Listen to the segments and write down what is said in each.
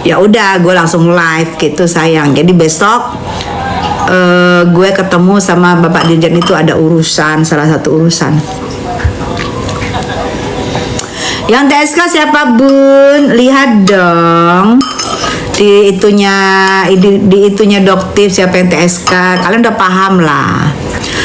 Ya udah, gue langsung live gitu sayang. Jadi besok gue ketemu sama Bapak Dirjen itu ada urusan, salah satu urusan. Yang TSK siapa bun? Lihat dong di itunya Doktif siapa yang TSK. Kalian udah paham lah.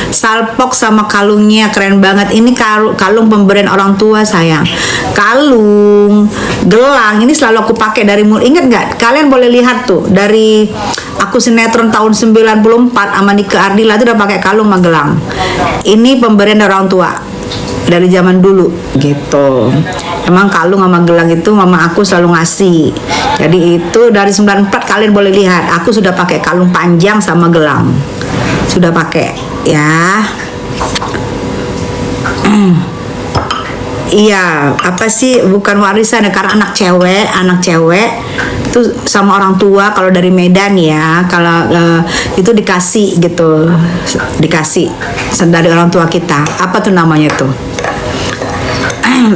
Salpok sama kalungnya keren banget. Ini kalung pemberian orang tua sayang. Kalung, gelang ini selalu aku pakai dari mulai. Ingat nggak? Kalian boleh lihat tuh dari aku sinetron tahun 94 sama Nika Ardila itu udah pakai kalung sama gelang. Ini pemberian dari orang tua dari zaman dulu gitu. Emang kalung sama gelang itu mama aku selalu ngasih. Jadi itu dari 94 kalian boleh lihat. Aku sudah pakai kalung panjang sama gelang. Sudah pakai ya. Iya, apa sih bukan warisan ya, karena anak cewek itu sama orang tua kalau dari Medan ya, kalau itu dikasih gitu, dikasih dari orang tua kita. Apa tuh namanya tuh?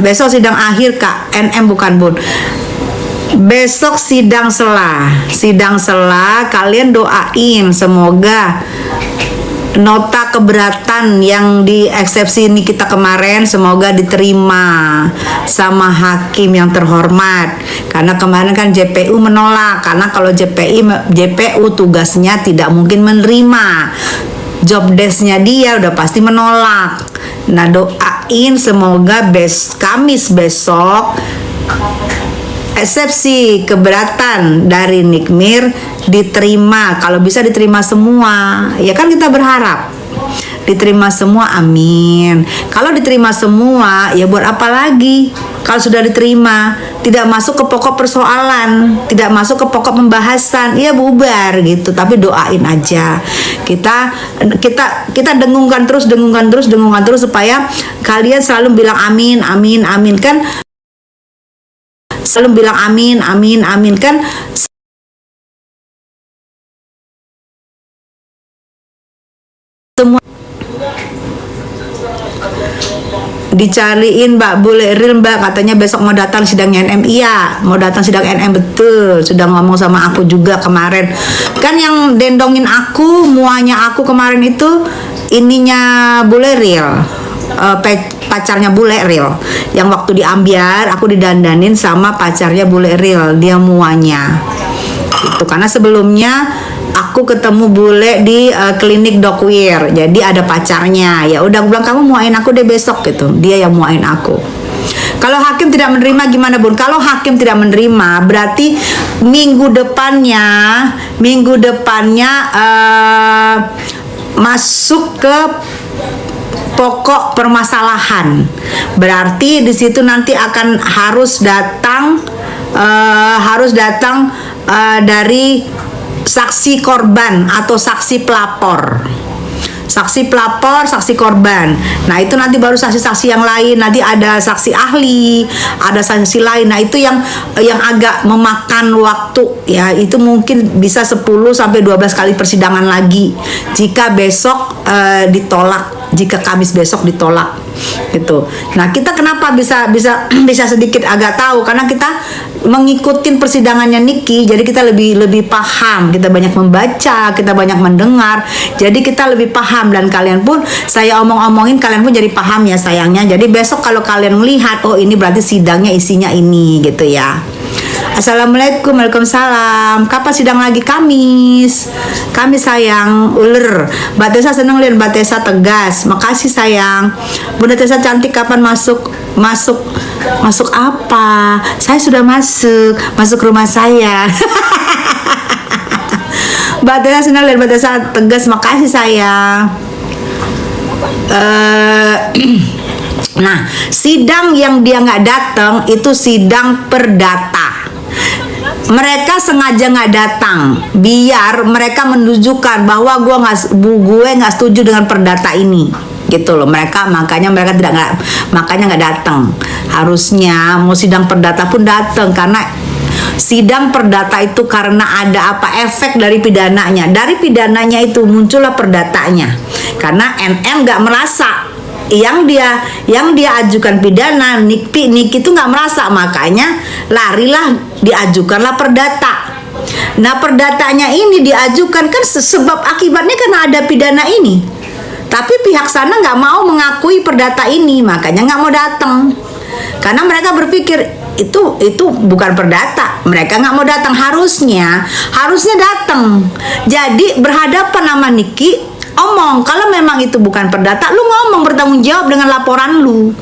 Besok sidang akhir Kak, NM bukan bun. Besok sidang sela kalian doain semoga nota keberatan yang di eksepsi ini kita kemarin semoga diterima sama hakim yang terhormat, karena kemarin kan JPU menolak, karena kalau JPU tugasnya tidak mungkin menerima, job desk-nya dia udah pasti menolak. Nah doain semoga Kamis besok eksepsi keberatan dari Nikmir diterima, kalau bisa diterima semua ya kan, kita berharap diterima semua, amin. Kalau diterima semua ya buat apa lagi kalau sudah diterima, tidak masuk ke pokok persoalan, tidak masuk ke pokok pembahasan, ya bubar gitu. Tapi doain aja, kita dengungkan terus supaya kalian selalu bilang amin kan, selalu bilang amin kan. Semua dicariin Mbak Bule Real Mbak, katanya besok mau datang sidang NM. Iya, mau datang sidang NM, betul, sudah ngomong sama aku juga kemarin kan. Yang dendongin aku, muanya aku kemarin itu ininya Bule Real, pacarnya Bule Real, yang waktu di Ambiar aku didandanin sama pacarnya Bule Real, dia muanya itu. Karena sebelumnya aku ketemu bule di klinik Dokwir, jadi ada pacarnya. Ya udah, aku bilang kamu muain aku deh besok gitu, dia yang muain aku. Kalau hakim tidak menerima gimana bun? Kalau hakim tidak menerima berarti minggu depannya masuk ke pokok permasalahan. Berarti di situ nanti akan harus datang dari saksi korban atau saksi pelapor, saksi korban. Nah itu nanti baru saksi-saksi yang lain, nanti ada saksi ahli, ada saksi lain. Nah itu yang agak memakan waktu ya, itu mungkin bisa 10 sampai 12 kali persidangan lagi jika besok ditolak, jika Kamis besok ditolak gitu. Nah kita kenapa bisa sedikit agak tahu, karena kita mengikuti persidangannya Niki, jadi kita lebih paham, kita banyak membaca, kita banyak mendengar, jadi kita lebih paham. Dan kalian pun saya omongin, kalian pun jadi paham ya sayangnya. Jadi besok kalau kalian melihat, oh ini berarti sidangnya isinya ini gitu ya. Assalamualaikum, waalaikumsalam. Kapan sidang lagi? Kamis sayang. Uler Mbak Tessa, seneng lihat Mbak Tessa tegas, makasih sayang. Bunda Tessa cantik, kapan masuk apa? Saya sudah masuk rumah saya. Mbak Tessa seneng lihat Mbak Tessa tegas, makasih sayang. Nah sidang yang dia nggak datang itu sidang perdata. Mereka sengaja nggak datang biar mereka menunjukkan bahwa gue nggak setuju dengan perdata ini gitu loh. Makanya mereka nggak datang. Harusnya mau sidang perdata pun datang, karena sidang perdata itu karena ada efek dari pidananya. Dari pidananya itu muncullah perdatanya, karena NM nggak merasa yang dia ajukan pidana, Niki itu nggak merasa, makanya larilah diajukanlah perdata. Nah, perdatanya ini diajukan kan sebab akibatnya karena ada pidana ini. Tapi pihak sana nggak mau mengakui perdata ini, makanya nggak mau datang. Karena mereka berpikir itu bukan perdata, mereka nggak mau datang. Harusnya datang. Jadi berhadapan sama Niki, omong kalau memang itu bukan perdata, lu ngomong bertanggung jawab dengan laporan lu.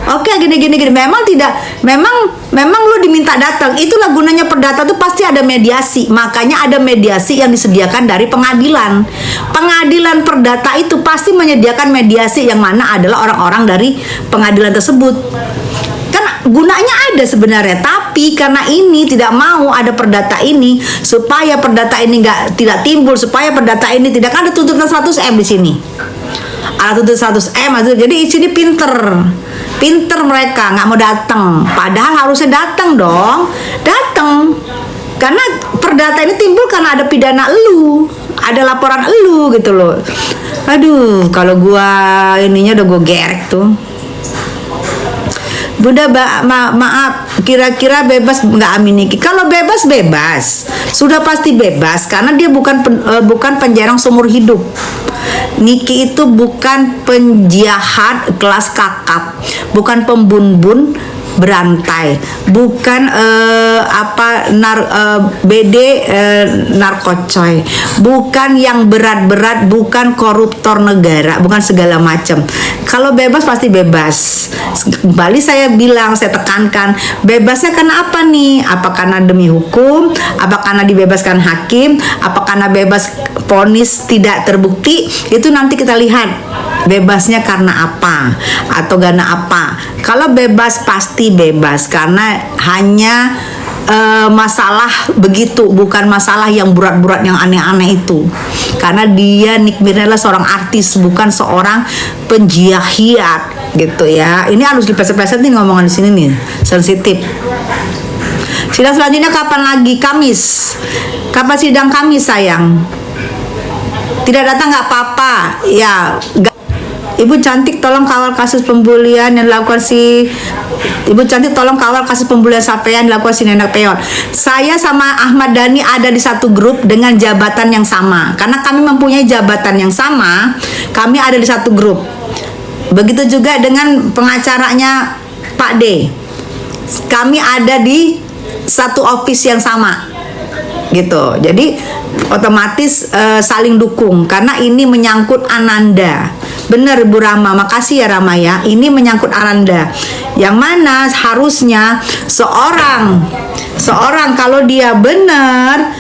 Oke, gini. Memang lu diminta datang. Itulah gunanya perdata tuh pasti ada mediasi. Makanya ada mediasi yang disediakan dari pengadilan. Pengadilan perdata itu pasti menyediakan mediasi yang mana adalah orang-orang dari pengadilan tersebut. Kan gunanya ada sebenarnya, tapi karena ini tidak mau ada perdata ini supaya perdata ini tidak timbul, supaya perdata ini tidak ada tuntutan 100M di sini. Ada tuntutan 100M, jadi di sini pinter mereka nggak mau datang, padahal harusnya datang dong, karena perdata ini timbul karena ada pidana elu, ada laporan elu gitu loh. Aduh, kalau gua ininya udah gua gerek tuh. Bunda, maaf, kira-kira bebas nggak Aminiki? Kalau bebas, sudah pasti bebas karena dia bukan penjara seumur hidup. Niki itu bukan penjahat kelas kakap, bukan pembunuh berantai, bukan BD narkocoy, bukan yang berat-berat, bukan koruptor negara, bukan segala macam. Kalau bebas pasti bebas. Kembali saya bilang, saya tekankan, bebasnya karena apa nih? Apa karena demi hukum? Apa karena dibebaskan hakim? Apa karena bebas vonis tidak terbukti? Itu nanti kita lihat bebasnya karena apa atau karena apa. Kalau bebas pasti bebas karena hanya masalah begitu, bukan masalah yang berat-berat yang aneh-aneh itu. Karena dia Nick Mirna seorang artis, bukan seorang penjahat gitu ya. Ini harus dipleset-pleset nih ngomongan di sini nih, sensitif. Sidang selanjutnya kapan lagi? Kamis. Kapan sidang Kamis sayang? Tidak datang nggak apa-apa ya. Ibu cantik tolong kawal kasus pembulian yang dilakukan Ibu cantik tolong kawal kasus pembulian sampean dilakukan si Nenek Peot. Saya sama Ahmad Dhani ada di satu grup dengan jabatan yang sama. Karena kami mempunyai jabatan yang sama, kami ada di satu grup. Begitu juga dengan pengacaranya Pak D. Kami ada di satu office yang sama. Gitu. Jadi otomatis saling dukung karena ini menyangkut Ananda. Bener Bu Rama, makasih ya Rama ya. Ini menyangkut Ananda, yang mana harusnya seorang kalau dia benar